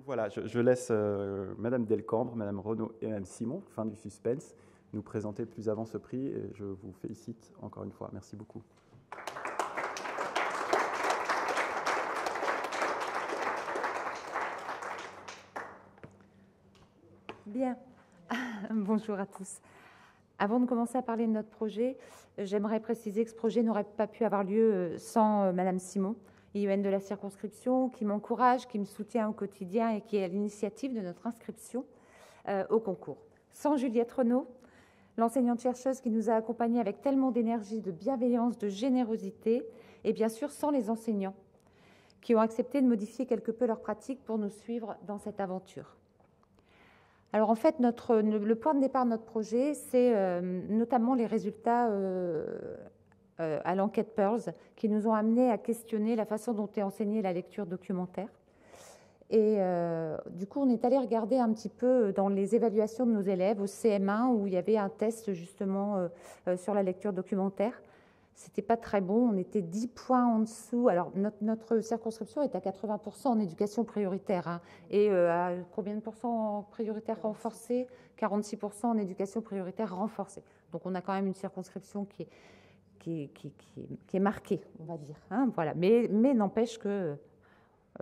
voilà, je laisse Madame Delcambre, Madame Renaud et Madame Simon, fin du suspense, nous présenter plus avant ce prix. Et je vous félicite encore une fois. Merci beaucoup. Bien. Bonjour à tous. Avant de commencer à parler de notre projet, j'aimerais préciser que ce projet n'aurait pas pu avoir lieu sans Madame Simon, IEN de la circonscription, qui m'encourage, qui me soutient au quotidien et qui est à l'initiative de notre inscription au concours. Sans Juliette Renaud, l'enseignante-chercheuse qui nous a accompagnés avec tellement d'énergie, de bienveillance, de générosité, et bien sûr sans les enseignants qui ont accepté de modifier quelque peu leur pratique pour nous suivre dans cette aventure. Alors en fait, le point de départ de notre projet, c'est notamment les résultats à l'enquête Pearls qui nous ont amenés à questionner la façon dont est enseignée la lecture documentaire. Et du coup, on est allé regarder un petit peu dans les évaluations de nos élèves au CM1 où il y avait un test justement sur la lecture documentaire. C'était pas très bon, on était 10 points en dessous. Alors, notre circonscription est à 80% en éducation prioritaire. Hein, et à combien de pourcents en prioritaire renforcée? 46% en éducation prioritaire renforcée. Donc, on a quand même une circonscription qui est marquée, on va dire. Hein, voilà. Mais n'empêche que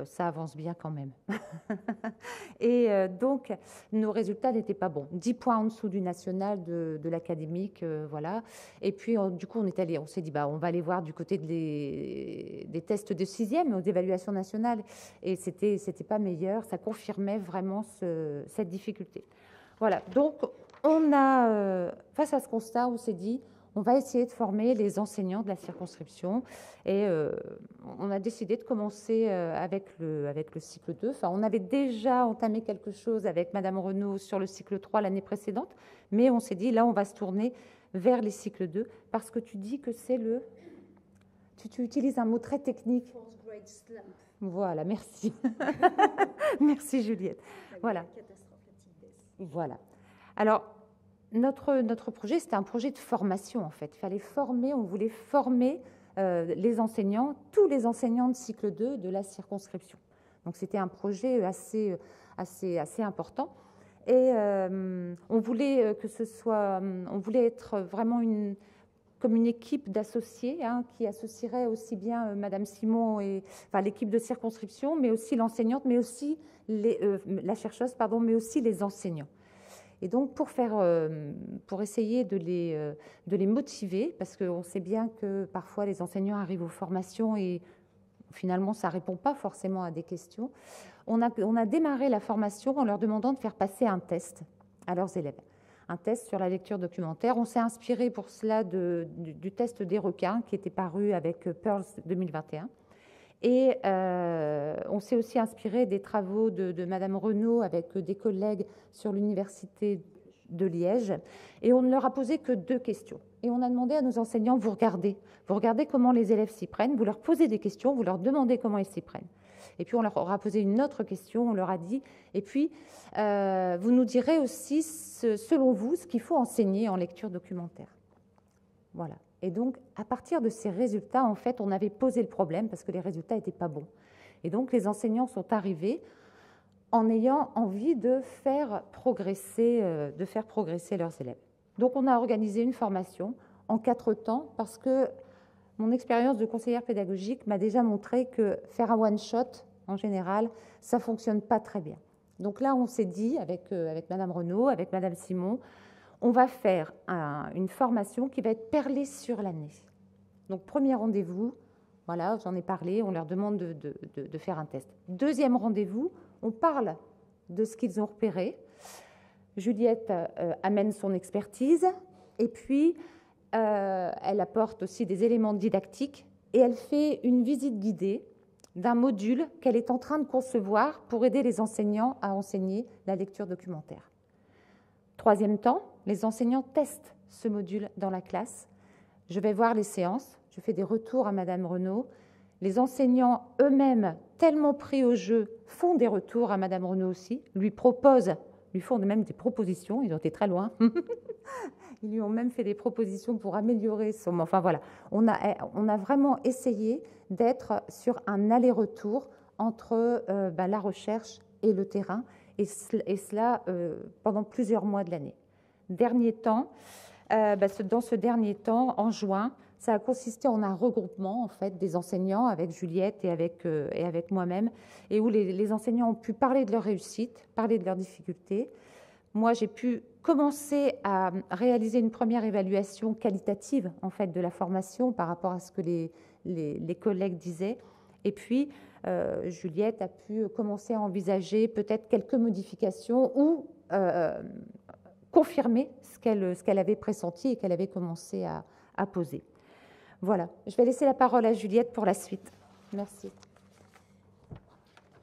ça avance bien quand même. Et donc, nos résultats n'étaient pas bons. 10 points en dessous du national de l'académique, voilà. Et puis, du coup, on s'est dit, bah, on va aller voir du côté des tests de 6e, aux évaluations nationales. Et c'était pas meilleur. Ça confirmait vraiment cette difficulté. Voilà. Donc, on a, face à ce constat, on s'est dit, on va essayer de former les enseignants de la circonscription et on a décidé de commencer avec le cycle 2. Enfin, on avait déjà entamé quelque chose avec Madame Renaud sur le cycle 3 l'année précédente, mais on s'est dit, là, on va se tourner vers les cycles 2 parce que tu dis que c'est le... Tu utilises un mot très technique. Post-grade slump. Voilà, merci. Merci Juliette. Voilà. Voilà. Alors, notre projet, c'était un projet de formation, en fait. Il fallait former, on voulait former les enseignants, tous les enseignants de cycle 2 de la circonscription. Donc, c'était un projet assez important. Et on voulait que ce soit... on voulait être vraiment comme une équipe d'associés hein, qui associerait aussi bien Madame Simon et enfin, l'équipe de circonscription, mais aussi l'enseignante, mais aussi la chercheuse, pardon, mais aussi les enseignants. Et donc, pour essayer de les motiver, parce qu'on sait bien que parfois les enseignants arrivent aux formations et finalement, ça ne répond pas forcément à des questions, on a démarré la formation en leur demandant de faire passer un test à leurs élèves. Un test sur la lecture documentaire. On s'est inspiré pour cela du test des requins qui était paru avec Pearls 2021. Et on s'est aussi inspiré des travaux de Madame Renaud avec des collègues sur l'université de Liège. Et on ne leur a posé que 2 questions. Et on a demandé à nos enseignants, vous regardez comment les élèves s'y prennent, vous leur posez des questions, vous leur demandez comment ils s'y prennent. Et puis on leur aura posé une autre question, on leur a dit, et puis vous nous direz aussi, selon vous, ce qu'il faut enseigner en lecture documentaire. Voilà. Et donc, à partir de ces résultats, en fait, on avait posé le problème parce que les résultats n'étaient pas bons. Et donc, les enseignants sont arrivés en ayant envie de faire progresser leurs élèves. Donc, on a organisé une formation en 4 temps parce que mon expérience de conseillère pédagogique m'a déjà montré que faire un one-shot, en général, ça ne fonctionne pas très bien. Donc là, on s'est dit, avec Madame Renaud, avec Madame Simon, on va faire une formation qui va être perlée sur l'année. Donc, premier rendez-vous, voilà, j'en ai parlé, on leur demande de faire un test. Deuxième rendez-vous, on parle de ce qu'ils ont repéré. Juliette amène son expertise et puis elle apporte aussi des éléments didactiques et elle fait une visite guidée d'un module qu'elle est en train de concevoir pour aider les enseignants à enseigner la lecture documentaire. Troisième temps, les enseignants testent ce module dans la classe. Je vais voir les séances, je fais des retours à Madame Renaud. Les enseignants eux-mêmes, tellement pris au jeu, font des retours à Madame Renaud aussi, lui font même des propositions, ils ont été très loin. Ils lui ont même fait des propositions pour améliorer son... Enfin voilà, on a vraiment essayé d'être sur un aller-retour entre la recherche et le terrain, et cela pendant plusieurs mois de l'année. Dans ce dernier temps, en juin, ça a consisté en un regroupement en fait, des enseignants avec Juliette et avec moi-même, et où les enseignants ont pu parler de leur réussite, parler de leurs difficultés. Moi, j'ai pu commencer à réaliser une première évaluation qualitative en fait, de la formation par rapport à ce que les collègues disaient. Et puis, Juliette a pu commencer à envisager peut-être quelques modifications ou confirmer ce qu'elle avait pressenti et qu'elle avait commencé à poser. Voilà, je vais laisser la parole à Juliette pour la suite. Merci.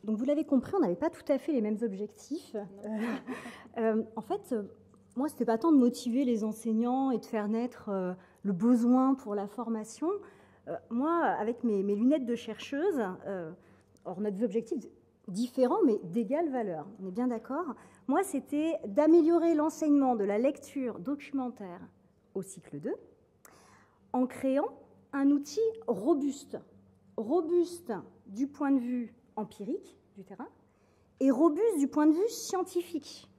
Donc vous l'avez compris, on n'avait pas tout à fait les mêmes objectifs. En fait, moi, ce n'était pas tant de motiver les enseignants et de faire naître le besoin pour la formation. Moi, avec mes lunettes de chercheuse, on a des objectifs différents mais d'égale valeur, on est bien d'accord. Moi, c'était d'améliorer l'enseignement de la lecture documentaire au cycle 2 en créant un outil robuste du point de vue empirique du terrain et robuste du point de vue scientifique.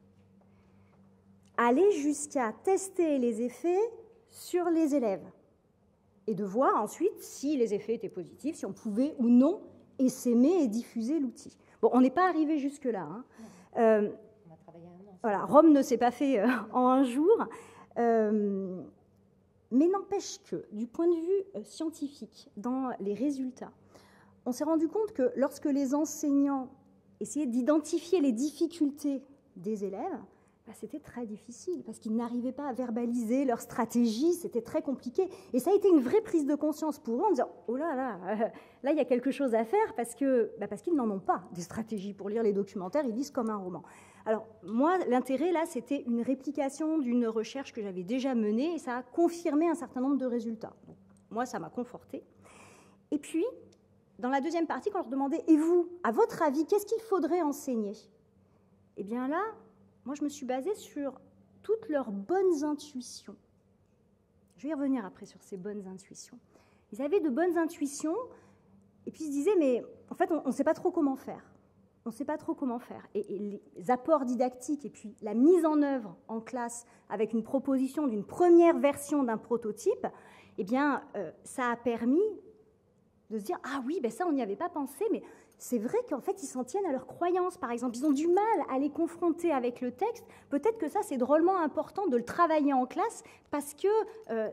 Aller jusqu'à tester les effets sur les élèves et de voir ensuite si les effets étaient positifs, si on pouvait ou non essaimer et diffuser l'outil. Bon, on n'est pas arrivé jusque-là. Hein. On a travaillé un an. Voilà, Rome ne s'est pas fait en un jour. Mais n'empêche que, du point de vue scientifique, dans les résultats, on s'est rendu compte que lorsque les enseignants essayaient d'identifier les difficultés des élèves, c'était très difficile parce qu'ils n'arrivaient pas à verbaliser leur stratégie, c'était très compliqué. Et ça a été une vraie prise de conscience pour eux en disant « Oh là là, là il y a quelque chose à faire parce qu'ils n'en ont pas des stratégies pour lire les documentaires, ils lisent comme un roman. » Alors moi, l'intérêt là, c'était une réplication d'une recherche que j'avais déjà menée et ça a confirmé un certain nombre de résultats. Donc, moi, ça m'a confortée. Et puis, dans la deuxième partie, quand on leur demandait « Et vous, à votre avis, qu'est-ce qu'il faudrait enseigner ?» Eh bien là, moi, je me suis basée sur toutes leurs bonnes intuitions. Je vais y revenir après sur ces bonnes intuitions. Ils avaient de bonnes intuitions et puis ils se disaient, mais en fait, on ne sait pas trop comment faire. On ne sait pas trop comment faire. Et les apports didactiques et puis la mise en œuvre en classe avec une proposition d'une première version d'un prototype, eh bien, ça a permis de se dire, ah oui, ben ça, on n'y avait pas pensé, mais c'est vrai qu'en fait, ils s'en tiennent à leurs croyances, par exemple. Ils ont du mal à les confronter avec le texte. Peut-être que ça, c'est drôlement important de le travailler en classe parce que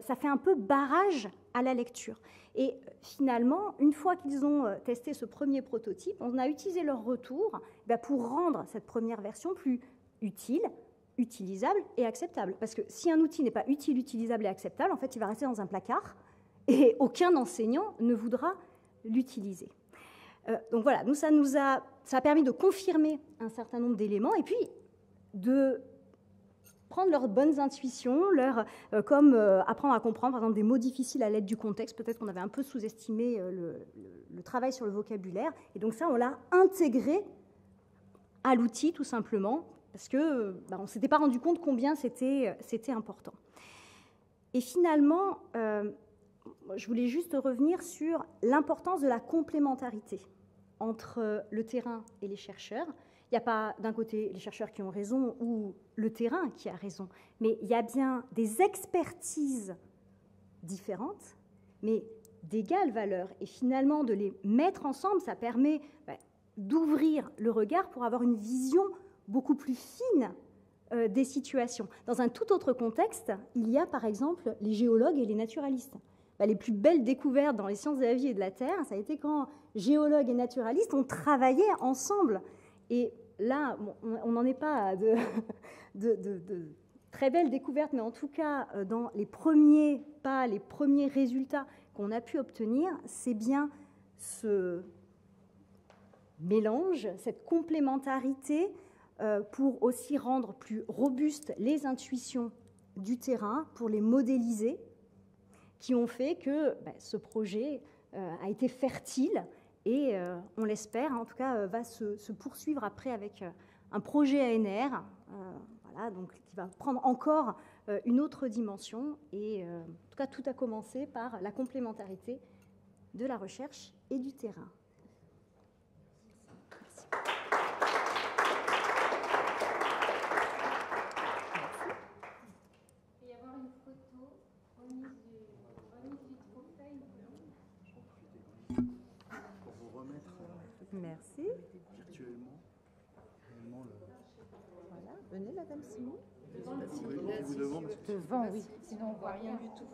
ça fait un peu barrage à la lecture. Et finalement, une fois qu'ils ont testé ce premier prototype, on a utilisé leur retour pour rendre cette première version plus utile, utilisable et acceptable. Parce que si un outil n'est pas utile, utilisable et acceptable, en fait, il va rester dans un placard et aucun enseignant ne voudra l'utiliser. Donc voilà, ça a permis de confirmer un certain nombre d'éléments et puis de prendre leurs bonnes intuitions, comme apprendre à comprendre, par exemple, des mots difficiles à l'aide du contexte. Peut-être qu'on avait un peu sous-estimé le travail sur le vocabulaire. Et donc ça, on l'a intégré à l'outil, tout simplement, parce qu'on ne s'était pas rendu compte combien c'était important. Et finalement, je voulais juste revenir sur l'importance de la complémentarité entre le terrain et les chercheurs. Il n'y a pas d'un côté les chercheurs qui ont raison ou le terrain qui a raison, mais il y a bien des expertises différentes, mais d'égale valeur. Et finalement, de les mettre ensemble, ça permet d'ouvrir le regard pour avoir une vision beaucoup plus fine des situations. Dans un tout autre contexte, il y a par exemple les géologues et les naturalistes. Les plus belles découvertes dans les sciences de la vie et de la Terre, ça a été quand géologues et naturalistes ont travaillé ensemble. Et là, on n'en est pas à de très belles découvertes, mais en tout cas, dans les premiers pas, les premiers résultats qu'on a pu obtenir, c'est bien ce mélange, cette complémentarité pour aussi rendre plus robustes les intuitions du terrain, pour les modéliser, qui ont fait que ce projet a été fertile et, on l'espère, en tout cas, va se poursuivre après avec un projet ANR, voilà, donc, qui va prendre encore une autre dimension. Et en tout cas, tout a commencé par la complémentarité de la recherche et du terrain. Merci. Pour vous remettre Merci. virtuellement, réellement Voilà, venez Madame Simon. vous demande. Devant, oui. Sinon, on voit rien du tout.